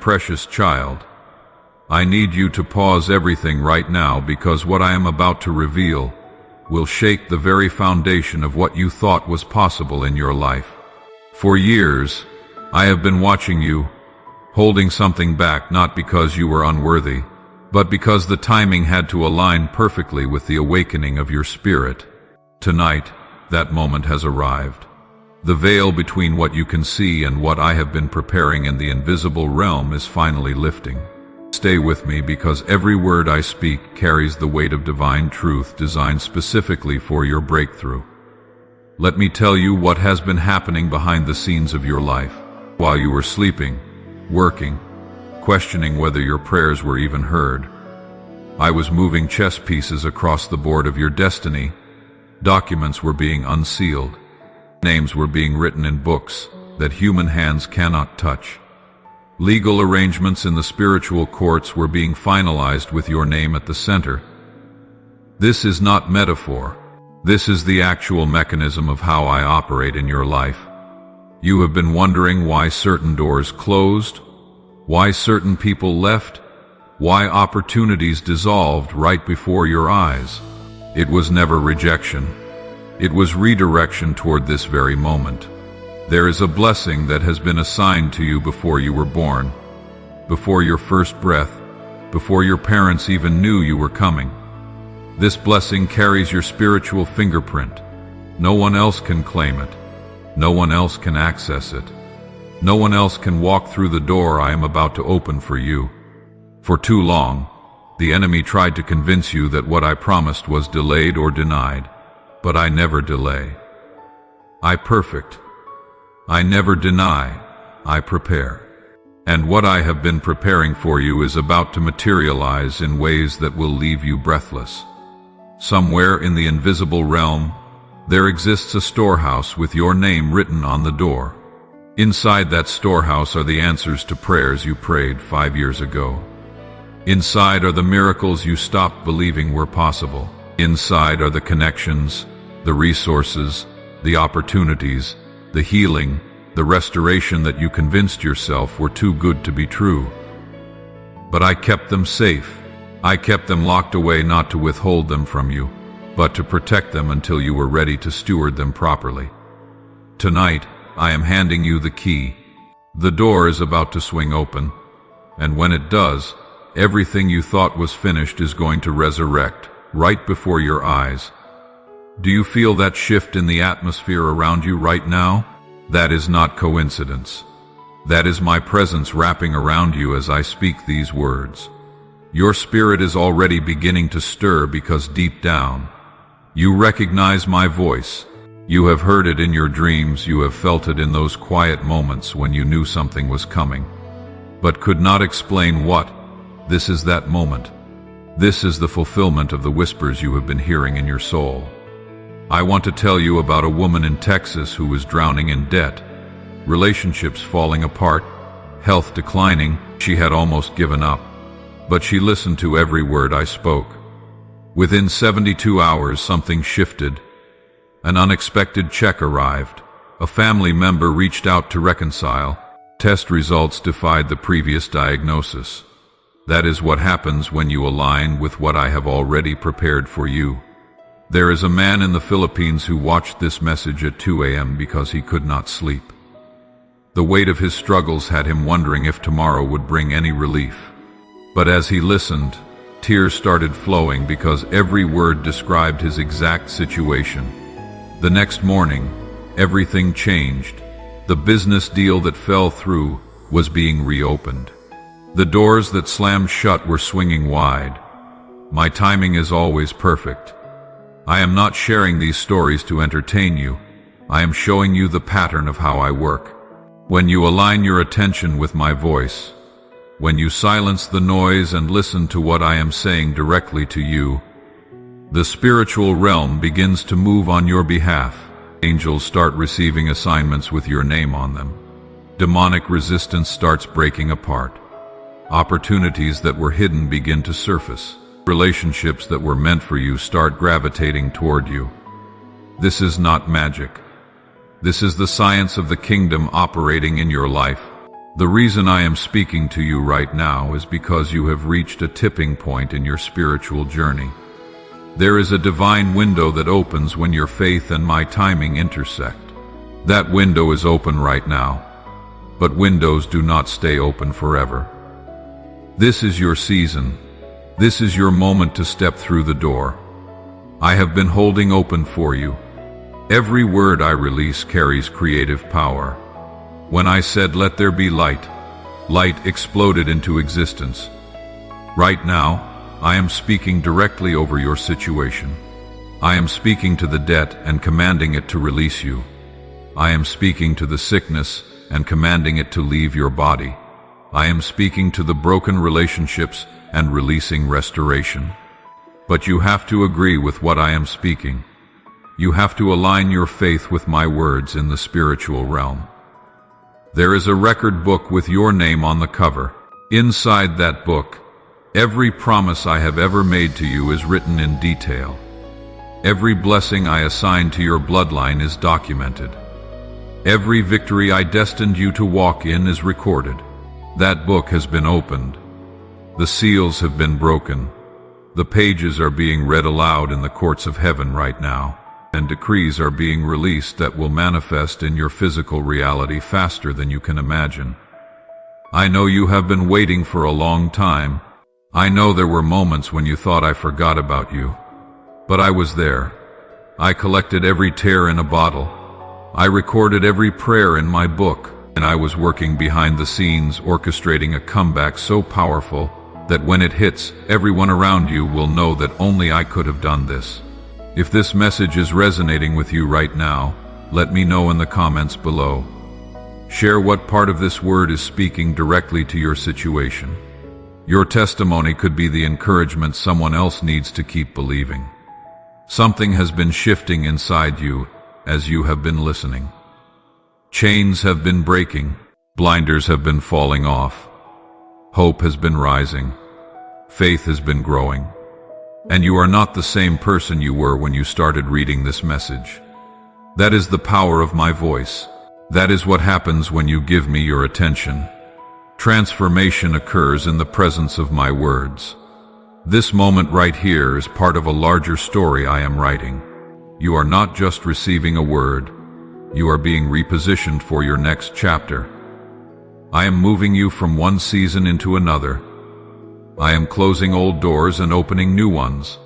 precious child, I need you to pause everything right now, because what I am about to reveal will shake the very foundation of what you thought was possible in your life. For years, I have been watching you, holding something back, not because you were unworthy, but because the timing had to align perfectly with the awakening of your spirit. Tonight, that moment has arrived. The veil between what you can see and what I have been preparing in the invisible realm is finally lifting. Stay with me, because every word I speak carries the weight of divine truth designed specifically for your breakthrough. Let me tell you what has been happening behind the scenes of your life. While you were sleeping, working, questioning whether your prayers were even heard, I was moving chess pieces across the board of your destiny. Documents were being unsealed. Names were being written in books that human hands cannot touch. Legal arrangements in the spiritual courts were being finalized with your name at the center. This is not metaphor. This is the actual mechanism of how I operate in your life. You have been wondering why certain doors closed, why certain people left, why opportunities dissolved right before your eyes. It was never rejection. It was redirection toward this very moment. There is a blessing that has been assigned to you before you were born, before your first breath, before your parents even knew you were coming. This blessing carries your spiritual fingerprint. No one else can claim it. No one else can access it. No one else can walk through the door I am about to open for you. For too long, the enemy tried to convince you that what I promised was delayed or denied, but I never delay. I perfect. I never deny, I prepare. And what I have been preparing for you is about to materialize in ways that will leave you breathless. Somewhere in the invisible realm, there exists a storehouse with your name written on the door. Inside that storehouse are the answers to prayers you prayed 5 years ago. Inside are the miracles you stopped believing were possible. Inside are the connections, the resources, the opportunities, the healing, the restoration that you convinced yourself were too good to be true. But I kept them safe. I kept them locked away, not to withhold them from you, but to protect them until you were ready to steward them properly. Tonight, I am handing you the key. The door is about to swing open, and when it does, everything you thought was finished is going to resurrect right before your eyes. Do you feel that shift in the atmosphere around you right now? That is not coincidence. That is my presence wrapping around you as I speak these words. Your spirit is already beginning to stir, because deep down, you recognize my voice. You have heard it in your dreams. You have felt it in those quiet moments when you knew something was coming, but could not explain what. This is that moment. This is the fulfillment of the whispers you have been hearing in your soul. I want to tell you about a woman in Texas who was drowning in debt, relationships falling apart, health declining. She had almost given up, but she listened to every word I spoke. Within 72 hours, something shifted. An unexpected check arrived. A family member reached out to reconcile. Test results defied the previous diagnosis. That is what happens when you align with what I have already prepared for you. There is a man in the Philippines who watched this message at 2 a.m. because he could not sleep. The weight of his struggles had him wondering if tomorrow would bring any relief. But as he listened, tears started flowing, because every word described his exact situation. The next morning, everything changed. The business deal that fell through was being reopened. The doors that slammed shut were swinging wide. My timing is always perfect. I am not sharing these stories to entertain you. I am showing you the pattern of how I work. When you align your attention with my voice, when you silence the noise and listen to what I am saying directly to you, the spiritual realm begins to move on your behalf. Angels start receiving assignments with your name on them. Demonic resistance starts breaking apart. Opportunities that were hidden begin to surface. Relationships that were meant for you start gravitating toward you. This is not magic. This is the science of the kingdom operating in your life. The reason I am speaking to you right now is because you have reached a tipping point in your spiritual journey. There is a divine window that opens when your faith and my timing intersect. That window is open right now, but windows do not stay open forever. This is your season. This is your moment to step through the door. I have been holding open for you. Every word I release carries creative power. When I said, "Let there be light," light exploded into existence. Right now, I am speaking directly over your situation. I am speaking to the debt and commanding it to release you. I am speaking to the sickness and commanding it to leave your body. I am speaking to the broken relationships and releasing restoration. But you have to agree with what I am speaking. You have to align your faith with my words in the spiritual realm. There is a record book with your name on the cover. Inside that book, every promise I have ever made to you is written in detail. Every blessing I assign to your bloodline is documented. Every victory I destined you to walk in is recorded. That book has been opened. The seals have been broken. The pages are being read aloud in the courts of heaven right now, and decrees are being released that will manifest in your physical reality faster than you can imagine. I know you have been waiting for a long time. I know there were moments when you thought I forgot about you. But I was there. I collected every tear in a bottle. I recorded every prayer in my book, and I was working behind the scenes orchestrating a comeback so powerful that when it hits, everyone around you will know that only I could have done this. If this message is resonating with you right now, let me know in the comments below. Share what part of this word is speaking directly to your situation. Your testimony could be the encouragement someone else needs to keep believing. Something has been shifting inside you as you have been listening. Chains have been breaking, blinders have been falling off, hope has been rising, faith has been growing. And you are not the same person you were when you started reading this message. That is the power of my voice. That is what happens when you give me your attention. Transformation occurs in the presence of my words. This moment right here is part of a larger story I am writing. You are not just receiving a word. You are being repositioned for your next chapter. I am moving you from one season into another. I am closing old doors and opening new ones.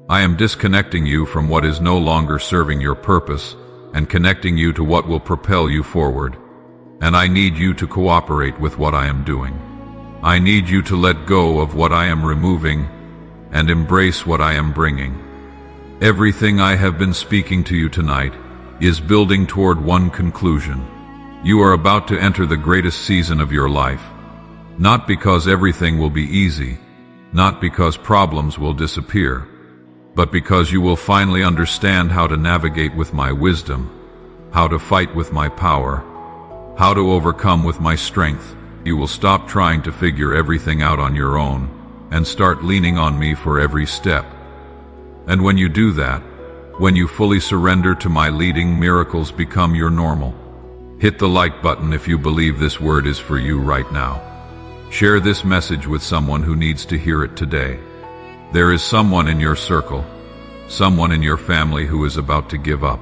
I am disconnecting you from what is no longer serving your purpose and connecting you to what will propel you forward. And I need you to cooperate with what I am doing. I need you to let go of what I am removing and embrace what I am bringing. Everything I have been speaking to you tonight is building toward one conclusion. You are about to enter the greatest season of your life. Not because everything will be easy, not because problems will disappear, but because you will finally understand how to navigate with my wisdom, how to fight with my power, how to overcome with my strength. You will stop trying to figure everything out on your own and start leaning on me for every step. And when you do that, when you fully surrender to my leading, miracles become your normal. Hit the like button if you believe this word is for you right now. Share this message with someone who needs to hear it today. There is someone in your circle, someone in your family who is about to give up.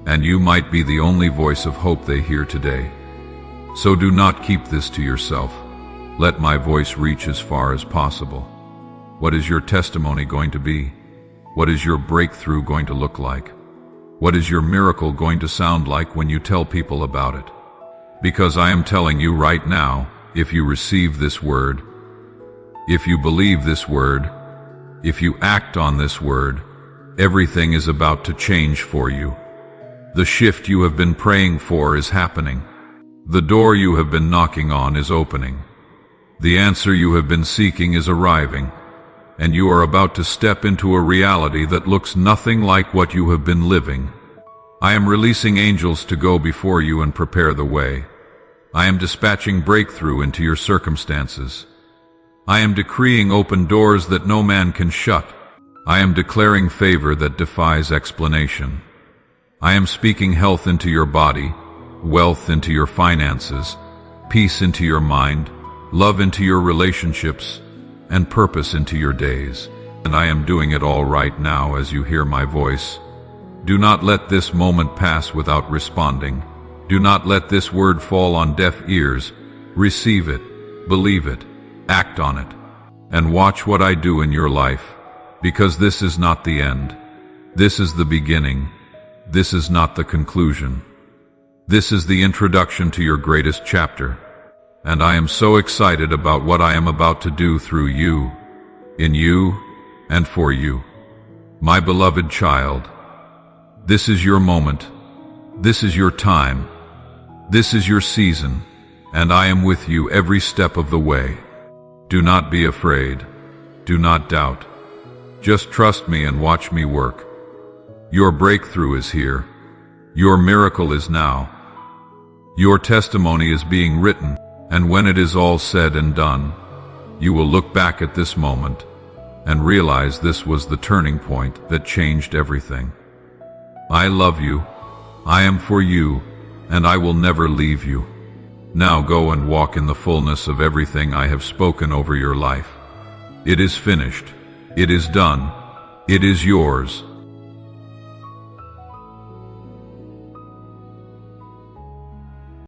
And you might be the only voice of hope they hear today. So do not keep this to yourself. Let my voice reach as far as possible. What is your testimony going to be? What is your breakthrough going to look like? What is your miracle going to sound like when you tell people about it? Because I am telling you right now, if you receive this word, if you believe this word, if you act on this word, everything is about to change for you. The shift you have been praying for is happening. The door you have been knocking on is opening. The answer you have been seeking is arriving, and you are about to step into a reality that looks nothing like what you have been living. I am releasing angels to go before you and prepare the way. I am dispatching breakthrough into your circumstances. I am decreeing open doors that no man can shut. I am declaring favor that defies explanation. I am speaking health into your body, wealth into your finances, peace into your mind, love into your relationships, and purpose into your days. And I am doing it all right now as you hear my voice. Do not let this moment pass without responding. Do not let this word fall on deaf ears. Receive it, believe it, act on it, and watch what I do in your life, because this is not the end. This is the beginning. This is not the conclusion. This is the introduction to your greatest chapter. And I am so excited about what I am about to do through you, in you, and for you. My beloved child, this is your moment. This is your time. This is your season, and I am with you every step of the way. Do not be afraid. Do not doubt. Just trust me and watch me work. Your breakthrough is here. Your miracle is now. Your testimony is being written, and when it is all said and done, you will look back at this moment and realize this was the turning point that changed everything. I love you. I am for you, and I will never leave you. Now go and walk in the fullness of everything I have spoken over your life. It is finished. It is done. It is yours.